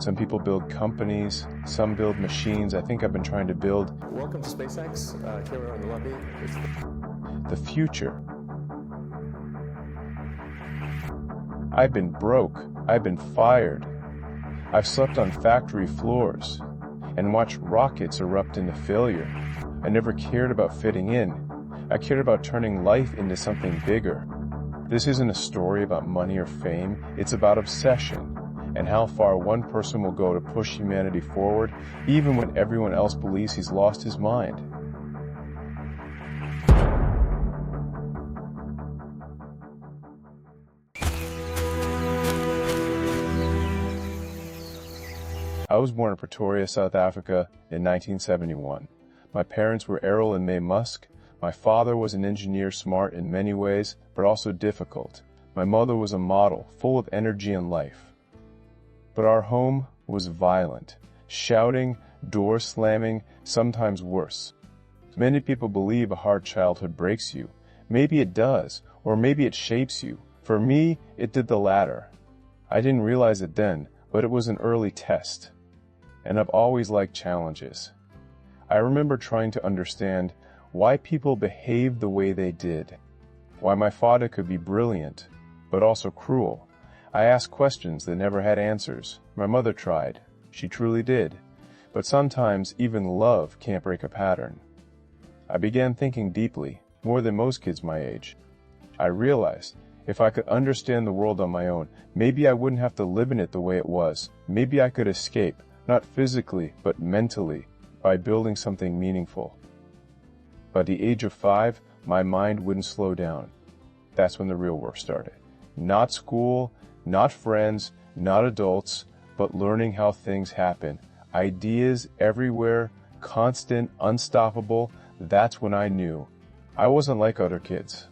Some people build companies, some build machines. I think I've been trying to build Welcome to SpaceX. Here we are in the lobby. the future. I've been broke. I've been fired. I've slept on factory floors and watched rockets erupt into failure. I never cared about fitting in. I cared about turning life into something bigger. This isn't a story about money or fame. It's about obsession and how far one person will go to push humanity forward, even when everyone else believes he's lost his mind. I was born in Pretoria, South Africa in 1971. My parents were Errol and May Musk. My father was an engineer, smart in many ways, but also difficult. My mother was a model, full of energy and life. But our home was violent, shouting, door slamming, sometimes worse. Many people believe a hard childhood breaks you. Maybe it does, or maybe it shapes you. For me, it did the latter. I didn't realize it then, but it was an early test. And I've always liked challenges. I remember trying to understand why people behaved the way they did, why my father could be brilliant, but also cruel. I asked questions that never had answers. My mother tried. She truly did. But sometimes even love can't break a pattern. I began thinking deeply, more than most kids my age. I realized if I could understand the world on my own, maybe I wouldn't have to live in it the way it was. Maybe I could escape, not physically, but mentally, by building something meaningful. By the age of 5, my mind wouldn't slow down. That's when the real work started. Not school, not friends, not adults, but learning how things happen. Ideas everywhere, constant, unstoppable. That's when I knew. I wasn't like other kids.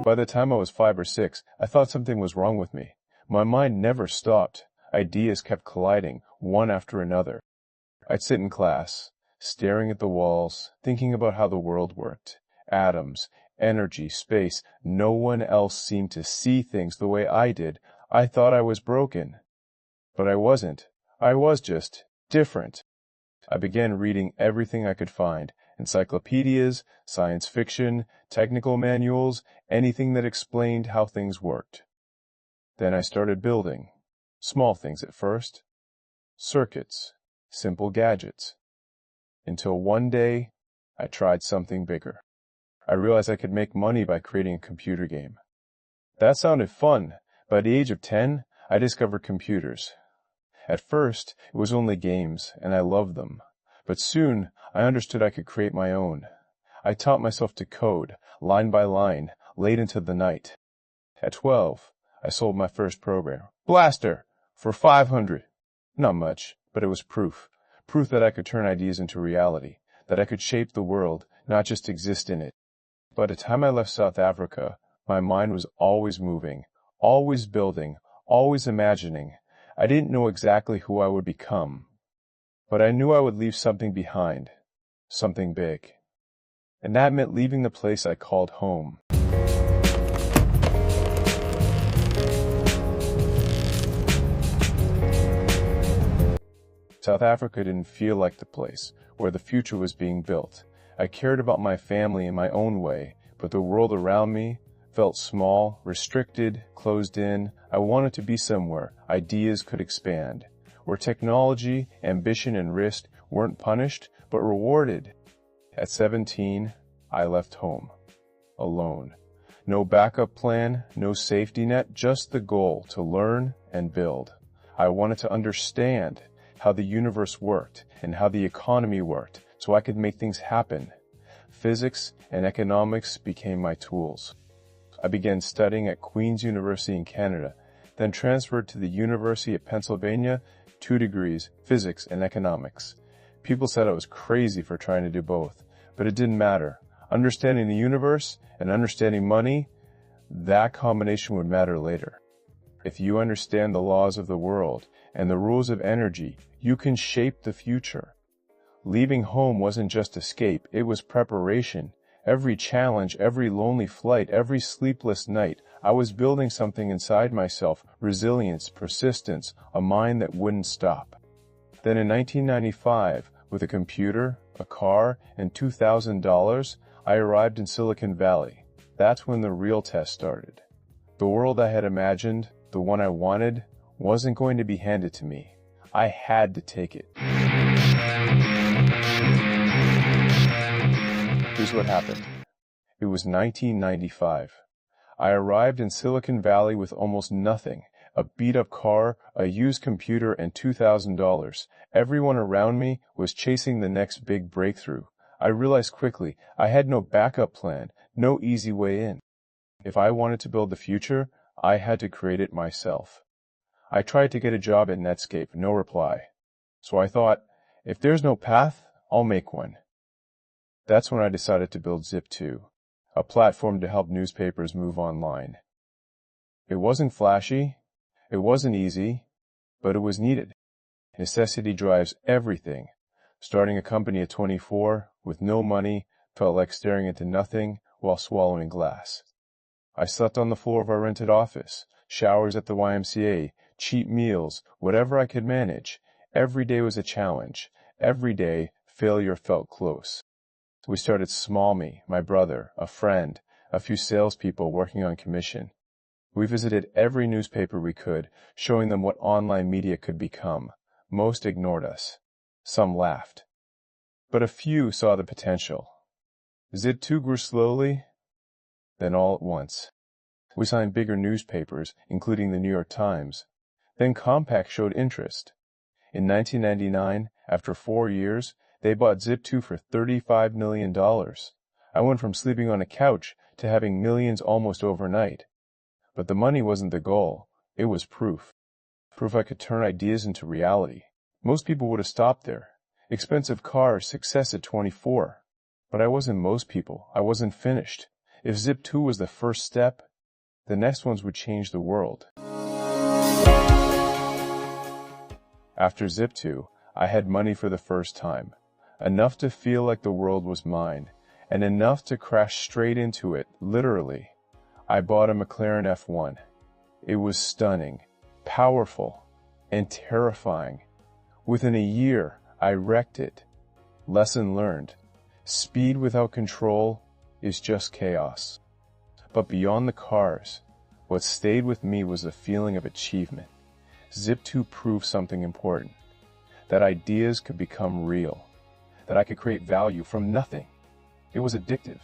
By the time I was 5 or 6, I thought something was wrong with me. My mind never stopped. Ideas kept colliding, one after another. I'd sit in class, staring at the walls, thinking about how the world worked. Atoms, energy, space. No one else seemed to see things the way I did. I thought I was broken. But I wasn't. I was just different. I began reading everything I could find. Encyclopedias, science fiction, technical manuals, anything that explained how things worked. Then I started building. Small things at first. Circuits. Simple gadgets. Until one day, I tried something bigger. I realized I could make money by creating a computer game. That sounded fun. By the age of 10, I discovered computers. At first, it was only games, and I loved them. But soon, I understood I could create my own. I taught myself to code, line by line, late into the night. At 12, I sold my first program. Blaster! For $500. Not much, but it was proof. Proof that I could turn ideas into reality, that I could shape the world, not just exist in it. By the time I left South Africa, my mind was always moving, always building, always imagining. I didn't know exactly who I would become, but I knew I would leave something behind, something big. And that meant leaving the place I called home. South Africa didn't feel like the place where the future was being built. I cared about my family in my own way, but the world around me felt small, restricted, closed in. I wanted to be somewhere ideas could expand, where technology, ambition, and risk weren't punished, but rewarded. At 17, I left home, alone. No backup plan, no safety net, just the goal to learn and build. I wanted to understand how the universe worked and how the economy worked, so I could make things happen. Physics and economics became my tools. I began studying at Queen's University in Canada, then transferred to the University of Pennsylvania, 2 degrees, physics and economics. People said I was crazy for trying to do both, but it didn't matter. Understanding the universe and understanding money, that combination would matter later. If you understand the laws of the world and the rules of energy, you can shape the future. Leaving home wasn't just escape, it was preparation. Every challenge, every lonely flight, every sleepless night, I was building something inside myself, resilience, persistence, a mind that wouldn't stop. Then in 1995, with a computer, a car, and $2,000, I arrived in Silicon Valley. That's when the real test started. The world I had imagined, the one I wanted, wasn't going to be handed to me. I had to take it. Here's what happened. It was 1995. I arrived in Silicon Valley with almost nothing. A beat-up car, a used computer, and $2,000. Everyone around me was chasing the next big breakthrough. I realized quickly I had no backup plan, no easy way in. If I wanted to build the future, I had to create it myself. I tried to get a job at Netscape, no reply. So I thought, if there's no path, I'll make one. That's when I decided to build Zip2, a platform to help newspapers move online. It wasn't flashy, it wasn't easy, but it was needed. Necessity drives everything. Starting a company at 24, with no money, felt like staring into nothing while swallowing glass. I slept on the floor of our rented office, showers at the YMCA, cheap meals, whatever I could manage. Every day was a challenge. Every day, failure felt close. We started small, me, my brother, a friend, a few salespeople working on commission. We visited every newspaper we could, showing them what online media could become. Most ignored us. Some laughed. But a few saw the potential. Zip2 grew slowly, then all at once. We signed bigger newspapers, including the New York Times. Then Compaq showed interest. In 1999, after 4 years, they bought Zip2 for $35 million. I went from sleeping on a couch to having millions almost overnight. But the money wasn't the goal. It was proof. Proof I could turn ideas into reality. Most people would have stopped there. Expensive cars, success at 24. But I wasn't most people. I wasn't finished. If Zip2 was the first step, the next ones would change the world. After Zip2, I had money for the first time. Enough to feel like the world was mine, and enough to crash straight into it, literally. I bought a McLaren F1. It was stunning, powerful, and terrifying. Within a year, I wrecked it. Lesson learned. Speed without control is just chaos. But beyond the cars, what stayed with me was a feeling of achievement. Zip2 proved something important. That ideas could become real. That I could create value from nothing. It was addictive.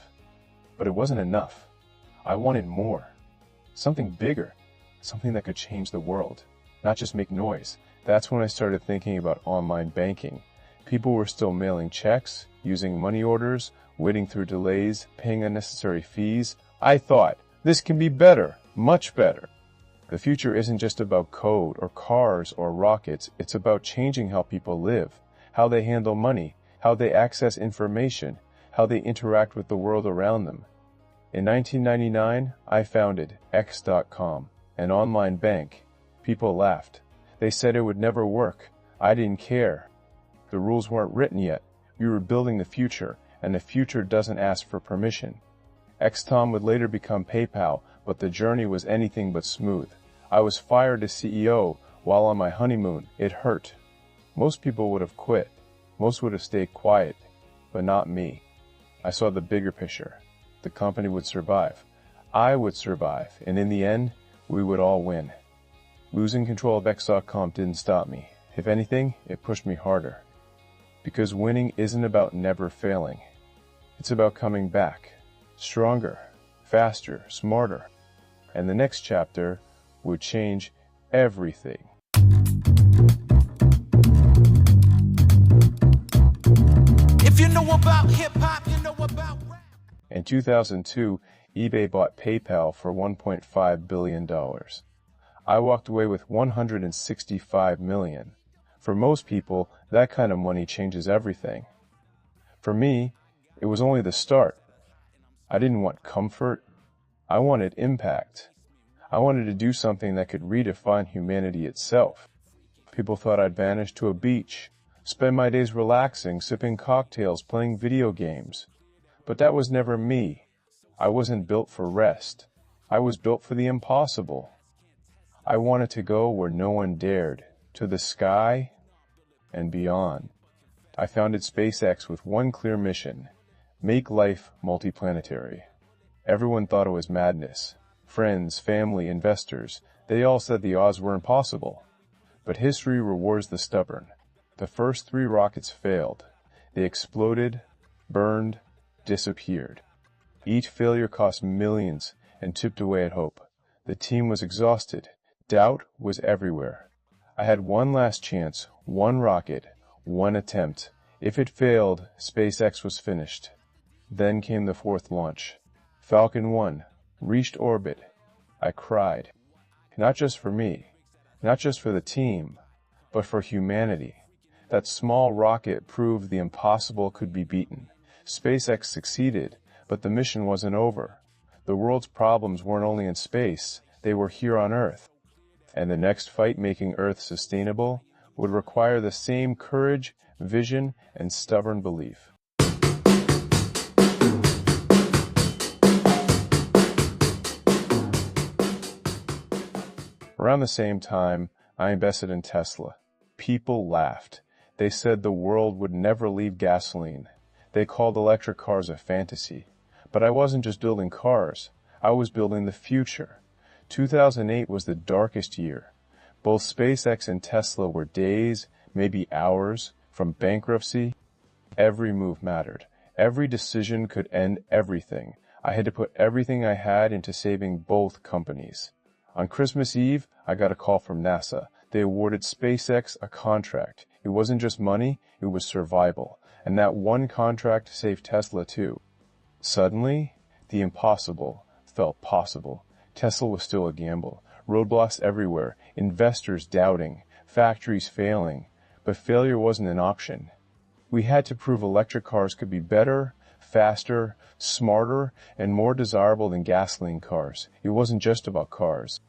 But it wasn't enough. I wanted more. Something bigger. Something that could change the world. Not just make noise. That's when I started thinking about online banking. People were still mailing checks, using money orders, waiting through delays, paying unnecessary fees. I thought, this can be better, much better. The future isn't just about code or cars or rockets. It's about changing how people live, how they handle money, how they access information, how they interact with the world around them. In 1999, I founded X.com, an online bank. People laughed. They said it would never work. I didn't care. The rules weren't written yet. We were building the future, and the future doesn't ask for permission. X.com would later become PayPal, but the journey was anything but smooth. I was fired as CEO while on my honeymoon. It hurt. Most people would have quit. Most would have stayed quiet, but not me. I saw the bigger picture. The company would survive. I would survive, and in the end, we would all win. Losing control of X.com didn't stop me. If anything, it pushed me harder. Because winning isn't about never failing. It's about coming back. Stronger, faster, smarter. And the next chapter would change everything. If you know about hip-hop, you know about rap. In 2002, eBay bought PayPal for $1.5 billion. I walked away with $165 million. For most people, that kind of money changes everything. For me, it was only the start. I didn't want comfort. I wanted impact. I wanted to do something that could redefine humanity itself. People thought I'd vanish to a beach, spend my days relaxing, sipping cocktails, playing video games. But that was never me. I wasn't built for rest. I was built for the impossible. I wanted to go where no one dared, to the sky and beyond. I founded SpaceX with one clear mission: make life multiplanetary. Everyone thought it was madness. Friends, family, investors, they all said the odds were impossible. But history rewards the stubborn. The first 3 rockets failed. They exploded, burned, disappeared. Each failure cost millions and chipped away at hope. The team was exhausted. Doubt was everywhere. I had one last chance, one rocket, one attempt. If it failed, SpaceX was finished. Then came the 4th launch. Falcon 1 reached orbit. I cried. Not just for me, not just for the team, but for humanity. That small rocket proved the impossible could be beaten. SpaceX succeeded, but the mission wasn't over. The world's problems weren't only in space, they were here on Earth. And the next fight, making Earth sustainable, would require the same courage, vision, and stubborn belief. Around the same time, I invested in Tesla. People laughed. They said the world would never leave gasoline. They called electric cars a fantasy. But I wasn't just building cars. I was building the future. 2008 was the darkest year. Both SpaceX and Tesla were days, maybe hours, from bankruptcy. Every move mattered. Every decision could end everything. I had to put everything I had into saving both companies. On Christmas Eve, I got a call from NASA. They awarded SpaceX a contract. It wasn't just money, it was survival. And that one contract saved Tesla too. Suddenly, the impossible felt possible. Tesla was still a gamble. Roadblocks everywhere, investors doubting, factories failing. But failure wasn't an option. We had to prove electric cars could be better, faster, smarter, and more desirable than gasoline cars. It wasn't just about cars.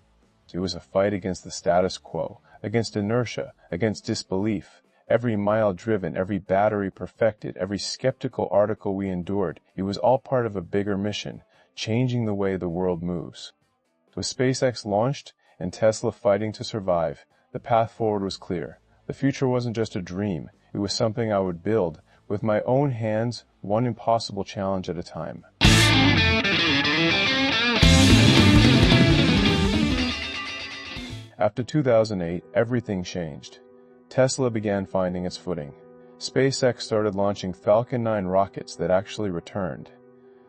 It was a fight against the status quo, against inertia, against disbelief. Every mile driven, every battery perfected, every skeptical article we endured, it was all part of a bigger mission, changing the way the world moves. With SpaceX launched and Tesla fighting to survive, the path forward was clear. The future wasn't just a dream, it was something I would build with my own hands, one impossible challenge at a time. After 2008, everything changed. Tesla began finding its footing. SpaceX started launching Falcon 9 rockets that actually returned.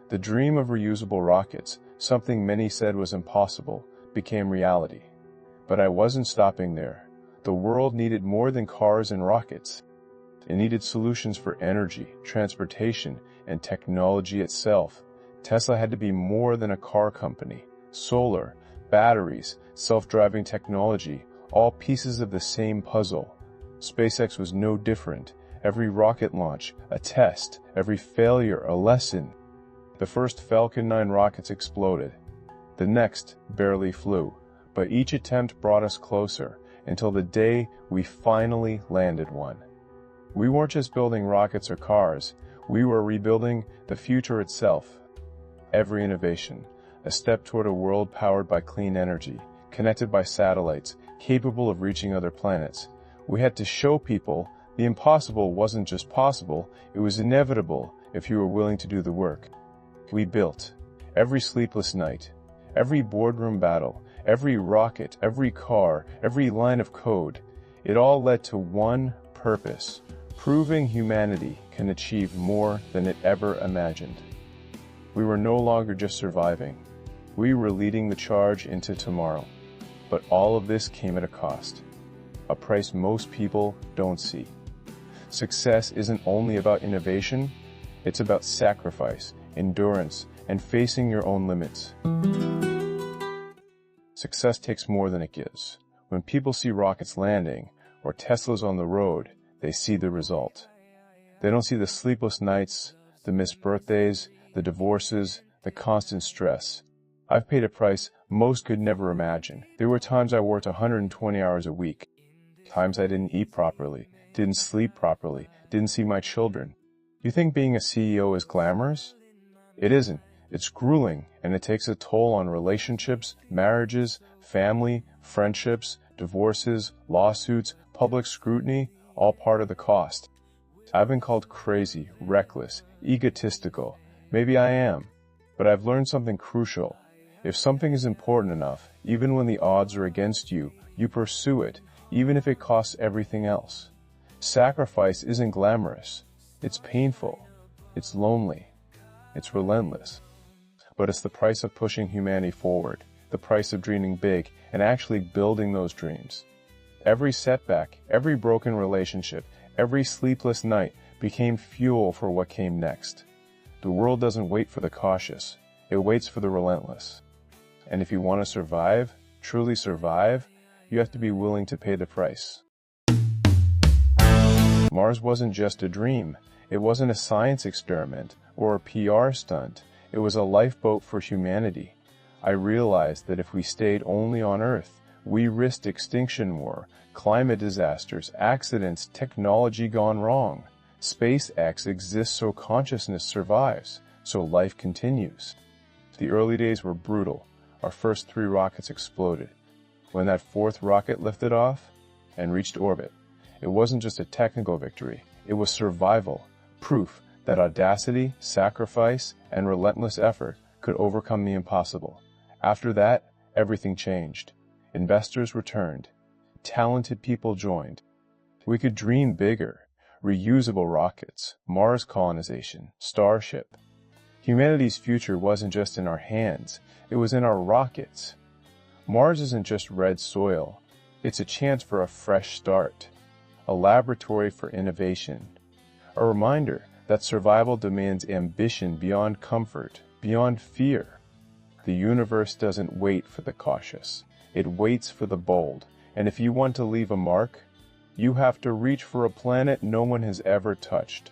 The dream of reusable rockets, something many said was impossible, became reality. But I wasn't stopping there. The world needed more than cars and rockets. It needed solutions for energy, transportation, and technology itself. Tesla had to be more than a car company. Solar, batteries, self-driving technology, all pieces of the same puzzle. SpaceX was no different. Every rocket launch, a test, every failure, a lesson. The first Falcon 9 rockets exploded. The next barely flew, but each attempt brought us closer until the day we finally landed one. We weren't just building rockets or cars, we were rebuilding the future itself. Every innovation, a step toward a world powered by clean energy, connected by satellites, capable of reaching other planets. We had to show people the impossible wasn't just possible, it was inevitable if you were willing to do the work. We built. Every sleepless night, every boardroom battle, every rocket, every car, every line of code, it all led to one purpose: proving humanity can achieve more than it ever imagined. We were no longer just surviving. We were leading the charge into tomorrow. But all of this came at a cost. A price most people don't see. Success isn't only about innovation, it's about sacrifice, endurance, and facing your own limits. Success takes more than it gives. When people see rockets landing or Teslas on the road, they see the result. They don't see the sleepless nights, the missed birthdays, the divorces, the constant stress. I've paid a price most could never imagine. There were times I worked 120 hours a week. Times I didn't eat properly, didn't sleep properly, didn't see my children. You think being a CEO is glamorous? It isn't. It's grueling, and it takes a toll on relationships, marriages, family, friendships, divorces, lawsuits, public scrutiny, all part of the cost. I've been called crazy, reckless, egotistical. Maybe I am, but I've learned something crucial. If something is important enough, even when the odds are against you, you pursue it, even if it costs everything else. Sacrifice isn't glamorous. It's painful. It's lonely. It's relentless. But it's the price of pushing humanity forward, the price of dreaming big and actually building those dreams. Every setback, every broken relationship, every sleepless night became fuel for what came next. The world doesn't wait for the cautious. It waits for the relentless. And if you want to survive, truly survive, you have to be willing to pay the price. Mars wasn't just a dream. It wasn't a science experiment or a PR stunt. It was a lifeboat for humanity. I realized that if we stayed only on Earth, we risked extinction war, climate disasters, accidents, technology gone wrong. SpaceX exists so consciousness survives, so life continues. The early days were brutal. Our first 3 rockets exploded. When that 4th rocket lifted off and reached orbit, it wasn't just a technical victory. It was survival, proof that audacity, sacrifice, and relentless effort could overcome the impossible. After that, everything changed. Investors returned. Talented people joined. We could dream bigger. Reusable rockets, Mars colonization, Starship. Humanity's future wasn't just in our hands. It was in our rockets. Mars isn't just red soil. It's a chance for a fresh start. A laboratory for innovation. A reminder that survival demands ambition beyond comfort, beyond fear. The universe doesn't wait for the cautious. It waits for the bold. And if you want to leave a mark, you have to reach for a planet no one has ever touched.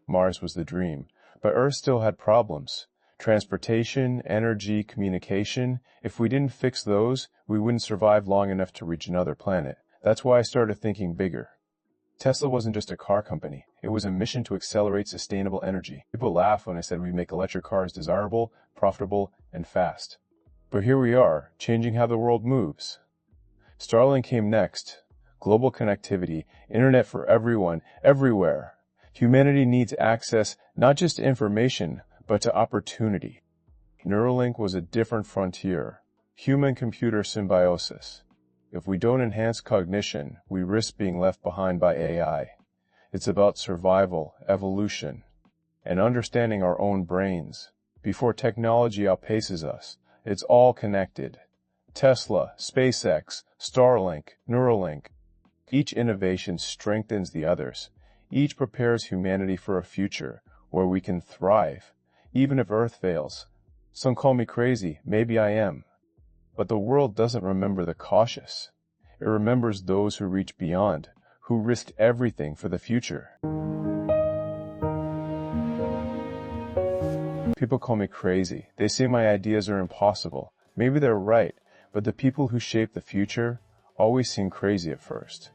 Mars was the dream, but Earth still had problems. Transportation, energy, communication. If we didn't fix those, we wouldn't survive long enough to reach another planet. That's why I started thinking bigger. Tesla wasn't just a car company. It was a mission to accelerate sustainable energy. People laugh when I said we make electric cars desirable, profitable, and fast. But here we are, changing how the world moves. Starlink came next. Global connectivity, internet for everyone, everywhere. Humanity needs access not just to information, but to opportunity. Neuralink was a different frontier. Human-computer symbiosis. If we don't enhance cognition, we risk being left behind by AI. It's about survival, evolution, and understanding our own brains. Before technology outpaces us, it's all connected. Tesla, SpaceX, Starlink, Neuralink. Each innovation strengthens the others. Each prepares humanity for a future where we can thrive, even if Earth fails. Some call me crazy, maybe I am. But the world doesn't remember the cautious. It remembers those who reach beyond, who risked everything for the future. People call me crazy. They say my ideas are impossible. Maybe they're right, but the people who shape the future always seem crazy at first.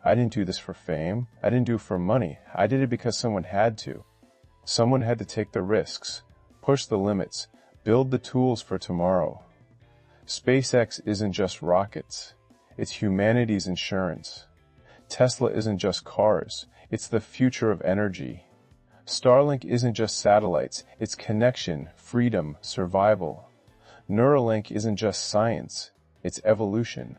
I didn't do this for fame. I didn't do it for money. I did it because someone had to. Someone had to take the risks, push the limits, build the tools for tomorrow. SpaceX isn't just rockets. It's humanity's insurance. Tesla isn't just cars. It's the future of energy. Starlink isn't just satellites. It's connection, freedom, survival. Neuralink isn't just science. It's evolution.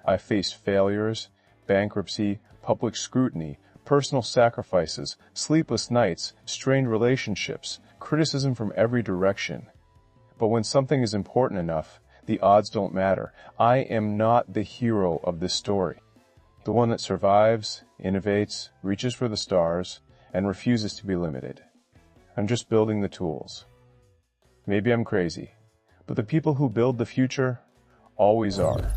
I faced failures, bankruptcy, public scrutiny, personal sacrifices, sleepless nights, strained relationships, criticism from every direction. But when something is important enough, the odds don't matter. I am not the hero of this story. The one that survives, innovates, reaches for the stars, and refuses to be limited. I'm just building the tools. Maybe I'm crazy, but the people who build the future always are.